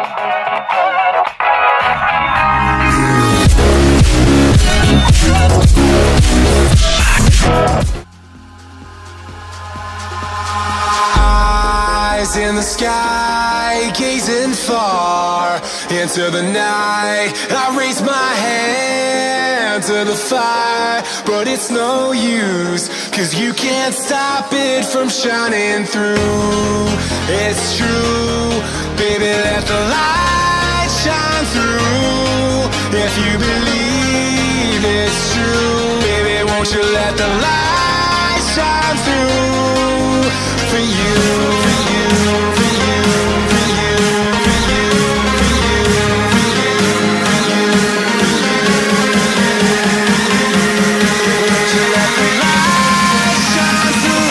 Eyes in the sky, gazing far into the night. I raise my hand to the fire, but it's no use, 'cause you can't stop it from shining through. It's true, baby, let the light shine through. If you believe it's true, baby, won't you let the light shine through for you, for you, for you, for you, for you, for you, for you, for you, won't you let the light shine through?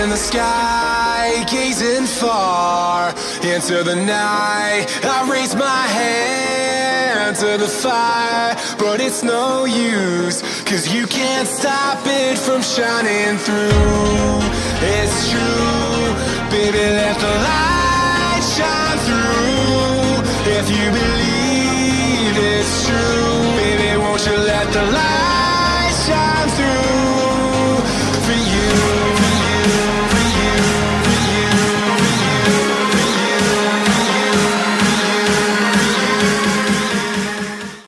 In the sky, gazing far into the night. I raise my hand to the fire, but it's no use, 'cause you can't stop it from shining through. It's true, baby, let the light